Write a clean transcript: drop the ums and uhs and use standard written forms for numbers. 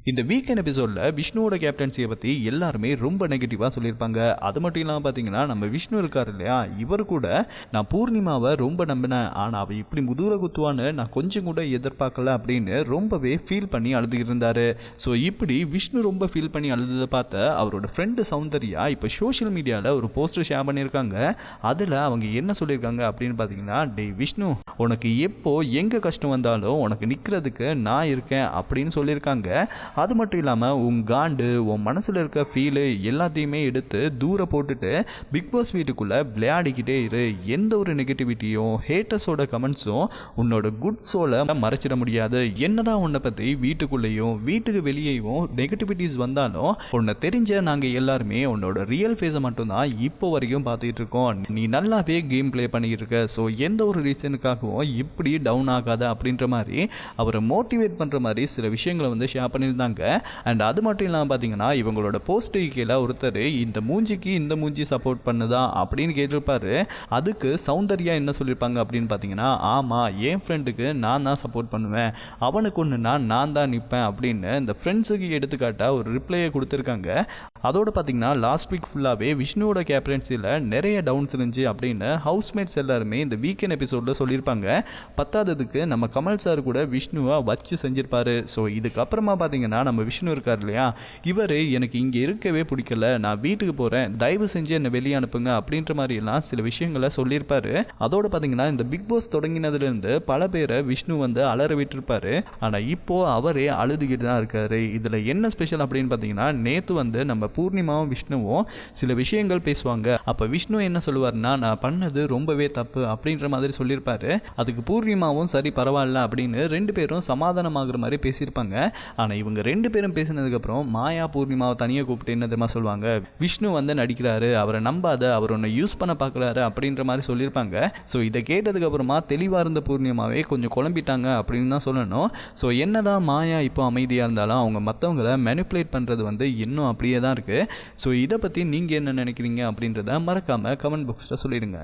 இந்த வீக்கெண்ட் எபிசோடில் விஷ்ணுவோட கேப்டன்சியை பற்றி எல்லாருமே ரொம்ப நெகட்டிவாக சொல்லியிருப்பாங்க. அது மட்டும் இல்லாமல் பார்த்தீங்கன்னா நம்ம விஷ்ணு இருக்கார் இல்லையா, இவர் கூட நான் பூர்ணிமாவை ரொம்ப நம்பினேன், ஆனால் அவள் இப்படி முதுகுல குத்துவான்னு நான் கொஞ்சம் கூட எதிர்பார்க்கல அப்படின்னு ரொம்பவே ஃபீல் பண்ணி அழுதுகிட்டு இருந்தார். ஸோ இப்படி விஷ்ணு ரொம்ப ஃபீல் பண்ணி அழுததை பார்த்த அவரோட ஃப்ரெண்டு சௌந்தர்யா இப்போ சோஷியல் மீடியாவில் ஒரு போஸ்டர் ஷேர் பண்ணியிருக்காங்க. அதில் அவங்க என்ன சொல்லியிருக்காங்க அப்படின்னு பார்த்தீங்கன்னா, டேய் விஷ்ணு, உனக்கு எப்போ எங்கே கஷ்டம் வந்தாலும் உனக்கு நிற்கிறதுக்கு நான் இருக்கேன் அப்படின்னு சொல்லியிருக்காங்க. அது மட்டும் இல்லாமல் உன் காண்டு, உன் மனசில் இருக்க ஃபீலு எல்லாத்தையுமே எடுத்து தூர போட்டுட்டு பிக் பாஸ் வீட்டுக்குள்ளே விளையாடிக்கிட்டே இரு. எந்த ஒரு நெகட்டிவிட்டியும் ஹேட்டர்ஸோட கமெண்ட்ஸும் உன்னோட குட் சோலை மறைச்சிட முடியாது. என்னதான் உன்னை பற்றி வீட்டுக்குள்ளேயும் வீட்டுக்கு வெளியேயும் நெகட்டிவிட்டிஸ் வந்தாலும் உன்னை தெரிஞ்ச நாங்கள் எல்லாருமே உன்னோட ரியல் ஃபேஸை மட்டும்தான் இப்போ வரைக்கும் பார்த்துக்கிட்டு இருக்கோம். நீ நல்லாவே கேம் ப்ளே பண்ணிக்கிட்டு இருக்க. ஸோ எந்த ஒரு ரீசனுக்காகவும் இப்படி டவுன் ஆகாத அப்படின்ற மாதிரி அவரை மோட்டிவேட் பண்ணுற மாதிரி சில விஷயங்களை வந்து ஷேர் பண்ணியிருந்தாங்க. அண்ட் அது மட்டும் இல்லாமல் பார்த்தீங்கன்னா இவங்களோட போஸ்ட்டுக்கு கீழே ஒருத்தர் இந்த மூஞ்சிக்கு இந்த மூஞ்சி சப்போர்ட் பண்ணுதா அப்படின்னு கேட்டிருப்பாரு. அதுக்கு சௌந்தர்யா என்ன சொல்லியிருப்பாங்க அப்படின்னு பார்த்தீங்கன்னா, ஆமாம், என் ஃப்ரெண்டுக்கு நான் தான் சப்போர்ட் பண்ணுவேன், அவனுக்கு ஒன்றுனா நான் தான் நிற்பேன் அப்படின்னு இந்த ஃப்ரெண்ட்ஸுக்கு எடுத்துக்காட்டா ஒரு ரிப்ளையை கொடுத்துருக்காங்க. அதோடு பார்த்தீங்கன்னா லாஸ்ட் வீக் ஃபுல்லாகவே விஷ்ணுவோட கேப்டன்சியில் நிறைய டவுன்ஸ் இருந்துச்சு அப்படின்னு ஹவுஸ்மேட்ஸ் எல்லாருமே இந்த வீக்கெண்ட் எபிசோடில் சொல்லியிருப்பாங்க. பத்தாததுக்கு நம்ம கமல் சார் கூட விஷ்ணுவை வச்சு செஞ்சிருப்பாரு. ஸோ இதுக்கப்புறமா பார்த்தீங்கன்னா நம்ம விஷ்ணு இருக்கார் இல்லையா, இவர் எனக்கு இங்கே இருக்கவே பிடிக்கல, நான் வீட்டுக்கு போகிறேன், தயவு செஞ்சு என்னை வெளியே அனுப்புங்க அப்படின்ற மாதிரி எல்லாம் சில விஷயங்களை சொல்லியிருப்பாரு. அதோடு பார்த்தீங்கன்னா இந்த பிக் பாஸ் தொடங்கினதுலேருந்து பல பேரை விஷ்ணு வந்து அலற விட்டுருப்பாரு. ஆனால் இப்போ அவரே அழுதுகிட்டு தான் இருக்காரு. இதில் என்ன ஸ்பெஷல் அப்படின்னு பார்த்தீங்கன்னா, நேற்று வந்து நம்ம பூர்ணிமாவும் விஷ்ணுவும் சில விஷயங்கள் பேசுவாங்க. அப்போ விஷ்ணு என்ன சொல்லுவார்னா, நான் பண்ணது ரொம்பவே தப்பு அப்படின்ற மாதிரி சொல்லியிருப்பாரு. அதுக்கு பூர்ணிமாவும் சரி பரவாயில்ல அப்படின்னு ரெண்டு பேரும் சமாதானமாகிற மாதிரி பேசியிருப்பாங்க. ஆனால் இவங்க ரெண்டு பேரும் பேசினதுக்கப்புறம் மாயா பூர்ணிமாவை தனியாக கூப்பிட்டு என்ன தெரியுமா சொல்லுவாங்க, விஷ்ணு வந்து நடிக்கிறாரு, அவரை நம்பாத, அவர் ஒன்று யூஸ் பண்ண பார்க்குறாரு அப்படின்ற மாதிரி சொல்லியிருப்பாங்க. ஸோ இதை கேட்டதுக்கப்புறமா தெளிவாக இருந்த பூர்ணிமாவே கொஞ்சம் குழம்பிட்டாங்க அப்படின்னு தான் சொல்லணும். ஸோ என்னதான் மாயா இப்போ அமைதியாக இருந்தாலும் அவங்க மற்றவங்களை மேனிப்புலேட் பண்ணுறது வந்து இன்னும் அப்படியே தான் இருக்குது. ஸோ இதை பற்றி நீங்கள் என்ன நினைக்கிறீங்க அப்படின்றத மறக்காமல் கமெண்ட் பாக்ஸில் சொல்லிடுங்க.